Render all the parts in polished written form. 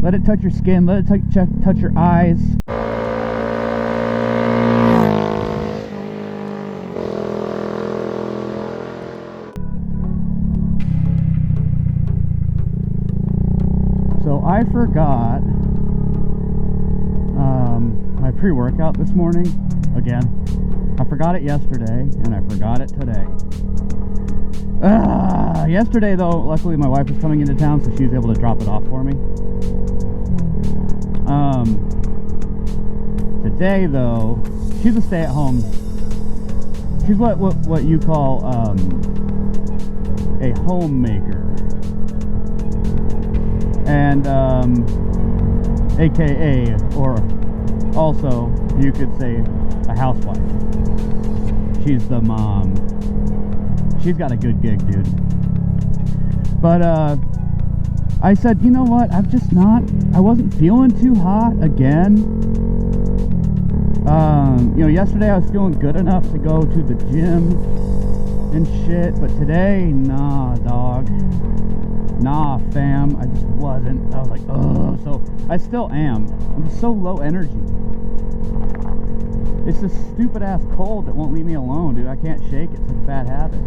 Let it touch your skin. Let it touch your eyes. So I forgot my pre-workout this morning again. I forgot it yesterday and I forgot it today. Yesterday though, luckily my wife was coming into town, so she was able to drop it off for me. Today though, she's a stay-at-home. She's what you call a homemaker, and AKA, or also you could say a housewife. She's the mom. She's got a good gig, dude. But I said, you know what, I wasn't feeling too hot again. You know, yesterday I was feeling good enough to go to the gym and shit, but today, nah, dog. Nah, fam, I just wasn't. I was like, oh, so I still am. I'm just so low energy. It's this stupid ass cold that won't leave me alone, dude. I can't shake it. It's like a bad habit.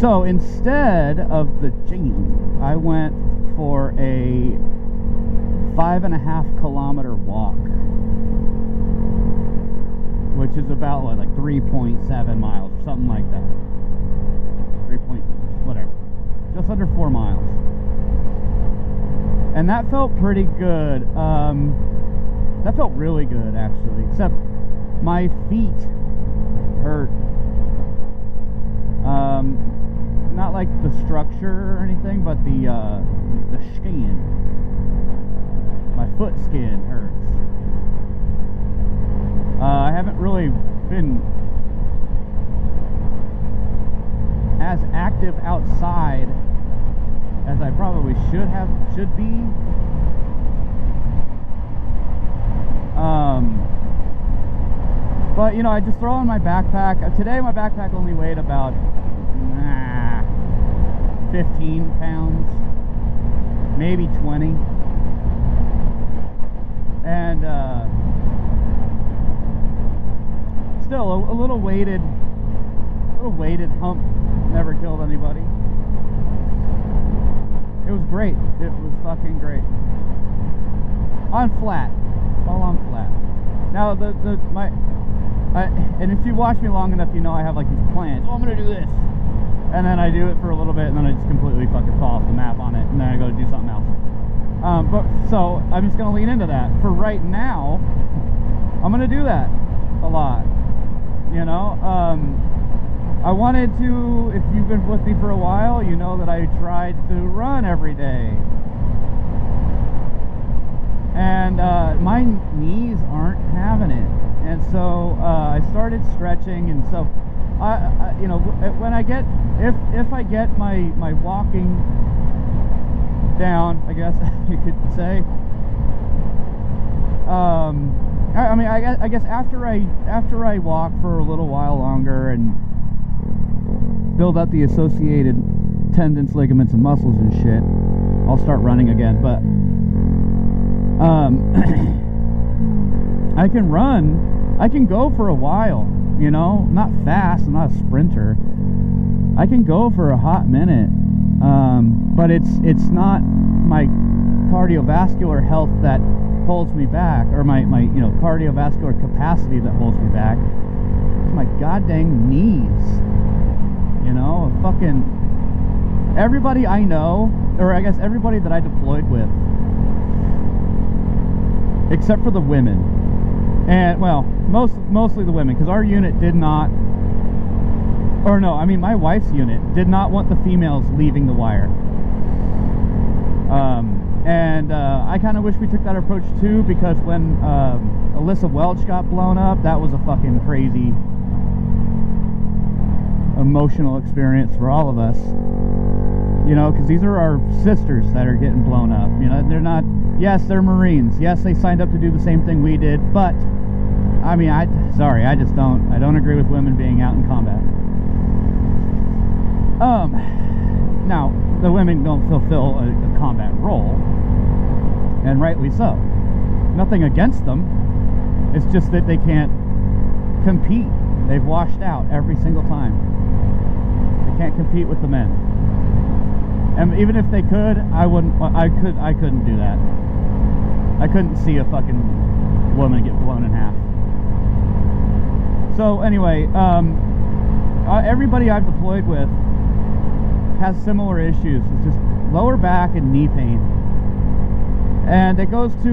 So instead of the gym, I went for a 5.5 kilometer walk, which is about what, like 3.7 miles or something like that. 3 point whatever, just under 4 miles. And that felt pretty good. That felt really good, actually, except my feet hurt. Not like the structure or anything, but the skin. My foot skin hurts. I haven't really been as active outside as I probably should be. But you know, I just throw in my backpack. Today my backpack only weighed about 15 pounds, maybe 20. And still a little weighted hump never killed anybody. It was great. It was fucking great. On flat. All on flat. Now and if you watch me long enough, you know I have like these plans. Oh, I'm gonna do this. And then I do it for a little bit, and then I just completely fucking fall off the map on it, and then I go do something else. But so I'm just gonna lean into that. For right now, I'm gonna do that a lot. You know, I wanted to, if you've been with me for a while, you know that I tried to run every day. And my knees aren't having it. And so I started stretching, and so I you know, when I get, if I get my walking down, I guess you could say, I mean, I guess after I walk for a little while longer and build up the associated tendons, ligaments, and muscles and shit, I'll start running again. But I can run, I can go for a while, you know, not fast, I'm not a sprinter. I can go for a hot minute, but it's not my cardiovascular health that holds me back, or my you know, cardiovascular capacity that holds me back. It's my goddamn knees. You know, fucking everybody I know, or I guess everybody that I deployed with, except for the women, and well, mostly the women, because our unit did not, or no, I mean my wife's unit did not want the females leaving the wire. And I kind of wish we took that approach too, because when Alyssa Welch got blown up, that was a fucking crazy emotional experience for all of us, you know, because these are our sisters that are getting blown up. You know, they're not, yes, they're Marines, yes, they signed up to do the same thing we did, but I mean, I don't agree with women being out in combat. Now, the women don't fulfill a combat role, and rightly so. Nothing against them. It's just that they can't compete. They've washed out every single time. They can't compete with the men. And even if they could, I couldn't do that. I couldn't see a fucking woman get blown in half. So anyway, everybody I've deployed with has similar issues. It's just lower back and knee pain. And it goes to,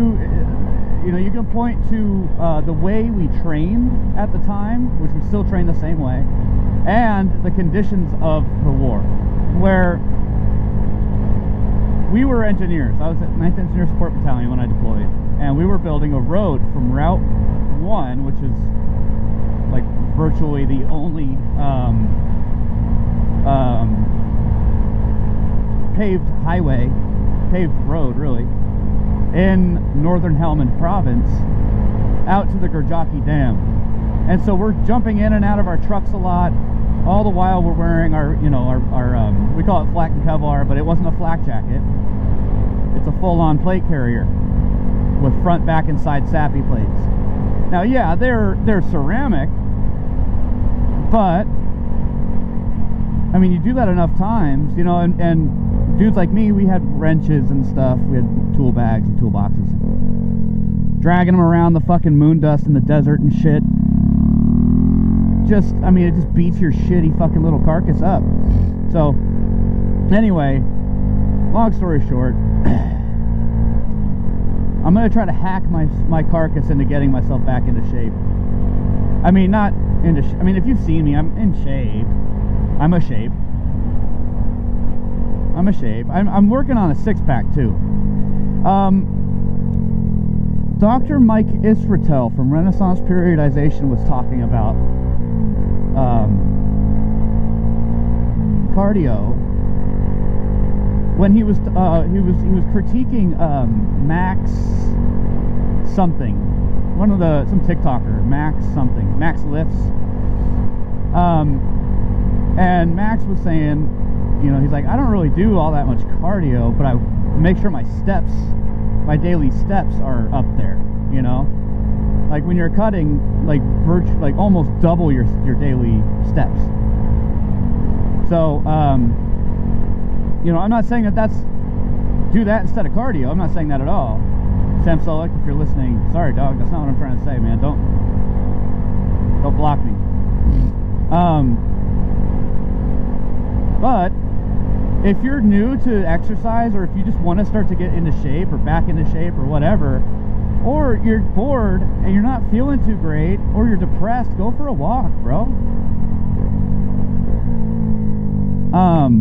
you know, you can point to the way we trained at the time, which we still train the same way, and the conditions of the war, where we were engineers. I was at 9th Engineer Support Battalion when I deployed, and we were building a road from Route 1, which is like virtually the only paved highway, paved road really, in northern Helmand province, out to the Gurjaki Dam. And so we're jumping in and out of our trucks a lot, all the while we're wearing our, you know, our we call it flak and Kevlar, but it wasn't a flak jacket. It's a full-on plate carrier with front, back, and side SAPI plates. Now, yeah, they're ceramic, but I mean, you do that enough times, you know, and dudes like me, we had wrenches and stuff. We had tool bags and toolboxes, dragging them around the fucking moon dust in the desert and shit. Just, I mean, it just beats your shitty fucking little carcass up. So anyway, long story short, I'm gonna try to hack my carcass into getting myself back into shape. I mean, not into I mean, if you've seen me, I'm in shape. I'm a shape. I'm working on a six-pack too. Dr. Mike Israetel from Renaissance Periodization was talking about cardio when he was critiquing Max something, some TikToker, Max Lifts, and Max was saying, you know, he's like, I don't really do all that much cardio, but I make sure my steps, my daily steps are up there, you know, like when you're cutting, like almost double your daily steps. So you know, I'm not saying do that instead of cardio. I'm not saying that at all. Sam Solik, if you're listening, sorry dog, that's not what I'm trying to say, man. Don't block me. But if you're new to exercise, or if you just want to start to get into shape or back into shape or whatever, or you're bored and you're not feeling too great, or you're depressed, go for a walk, bro.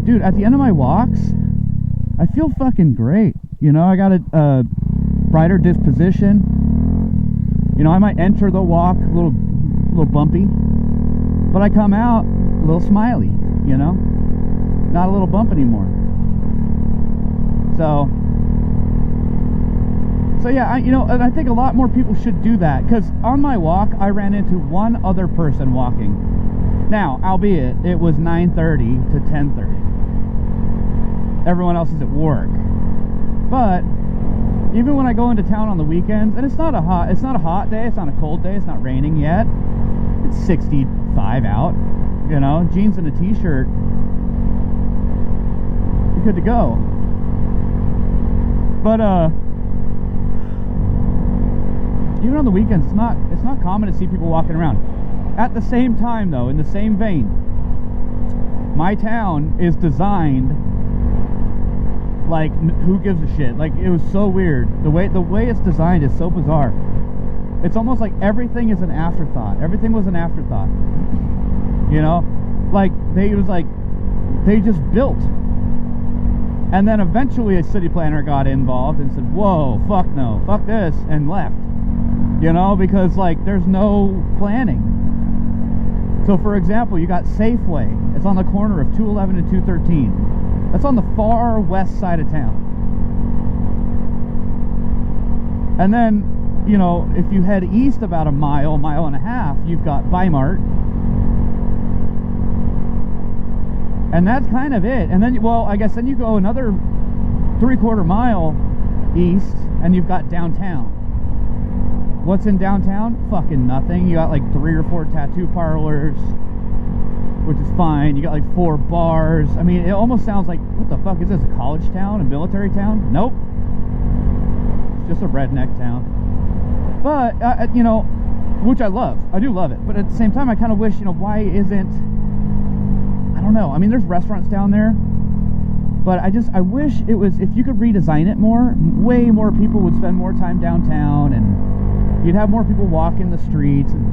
Dude, at the end of my walks, I feel fucking great. You know, I got a brighter disposition. You know, I might enter the walk a little bumpy, but I come out a little smiley, you know? Not a little bump anymore. So yeah, you know, and I think a lot more people should do that, because on my walk, I ran into one other person walking. Now, albeit, it was 9:30 to 10:30. Everyone else is at work. But even when I go into town on the weekends, and it's not a hot day, it's not a cold day, it's not raining yet. It's 65 out, you know, jeans and a t-shirt. You're good to go. But even on the weekends, it's not common to see people walking around. At the same time, though, in the same vein, my town is designed like, who gives a shit? Like, it was so weird. The way it's designed is so bizarre. It's almost like everything is an afterthought. Everything was an afterthought. You know, like they just built. And then eventually a city planner got involved and said, whoa, fuck no, fuck this, and left. You know, because like there's no planning. So for example, you got Safeway. It's on the corner of 211 and 213. That's on the far west side of town. And then, you know, if you head east about a mile and a half, you've got Bimart. And that's kind of it. And then, well, I guess then you go another 3/4 mile east and you've got downtown. What's in downtown? Fucking nothing. You got like 3 or 4 tattoo parlors, which is fine. You got like 4 bars. I mean, it almost sounds like, what the fuck is this, a college town, a military town? Nope. It's just a redneck town. But, you know, which I love. I do love it. But at the same time, I kind of wish, you know, why isn't, I don't know. I mean, there's restaurants down there. But I wish it was, if you could redesign it more, way more people would spend more time downtown, and you'd have more people walking the streets. And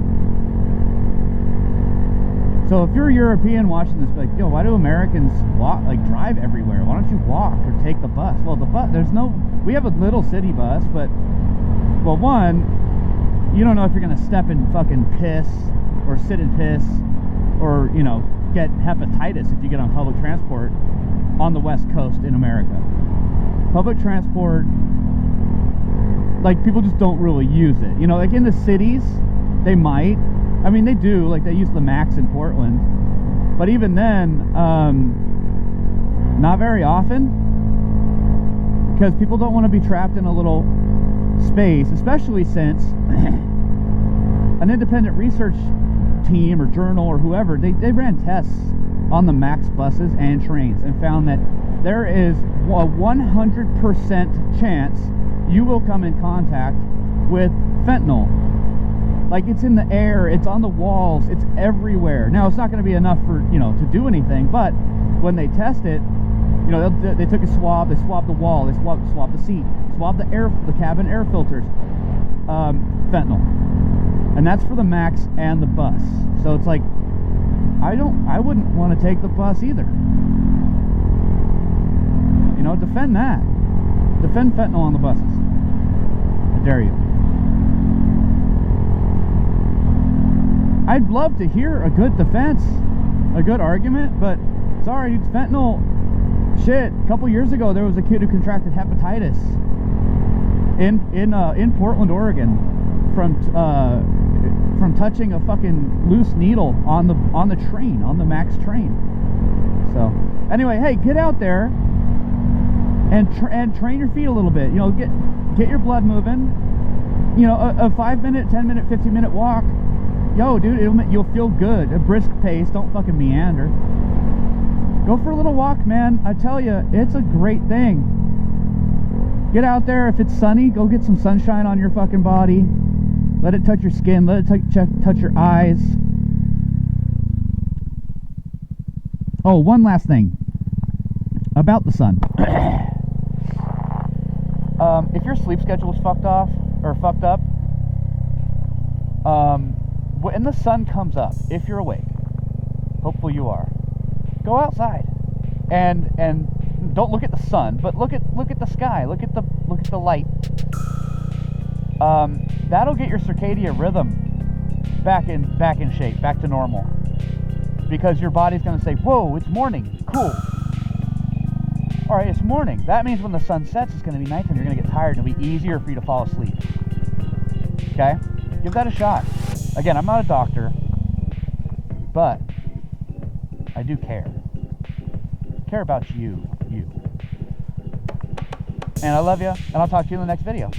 so if you're a European watching this, like, yo, why do Americans walk, like drive everywhere? Why don't you walk or take the bus? Well, the bus, we have a little city bus, but, well, one, you don't know if you're going to step in fucking piss or sit in piss or, you know, get hepatitis if you get on public transport on the West Coast in America. Public transport, like, people just don't really use it. You know, like in the cities, they might. I mean, they do. Like, they use the Max in Portland. But even then, not very often. Because people don't want to be trapped in a little space, especially since an independent research team or journal or whoever, they ran tests on the Max buses and trains and found that there is a 100% chance you will come in contact with fentanyl. Like, it's in the air, it's on the walls, it's everywhere. Now, it's not going to be enough for, you know, to do anything, but when they test it, you know, they took a swab, they swabbed the wall, they swabbed the seat, swabbed the cabin air filters, fentanyl. And that's for the Max and the bus. So it's like, I wouldn't want to take the bus either. You know, defend that. Defend fentanyl on the buses. I dare you. I'd love to hear a good defense, a good argument, but sorry, dude, fentanyl, shit. A couple years ago, there was a kid who contracted hepatitis in Portland, Oregon, from touching a fucking loose needle on the train, on the Max train. So anyway, hey, get out there and train your feet a little bit. You know, get your blood moving. You know, a 5-minute, 10-minute, 15-minute walk. Yo, dude, you'll feel good. A brisk pace. Don't fucking meander. Go for a little walk, man. I tell you, it's a great thing. Get out there. If it's sunny, go get some sunshine on your fucking body. Let it touch your skin. Let it touch your eyes. Oh, one last thing about the sun. If your sleep schedule is fucked up, when the sun comes up, if you're awake, hopefully you are, go outside and don't look at the sun, but look at the sky. Look at the light. That'll get your circadian rhythm back in shape, back to normal, because your body's going to say, whoa, it's morning, cool. All right, it's morning. That means when the sun sets, it's going to be nighttime. You're going to get tired, and it'll be easier for you to fall asleep. Okay, give that a shot. Again, I'm not a doctor, but I do care. I care about you. And I love you, and I'll talk to you in the next video.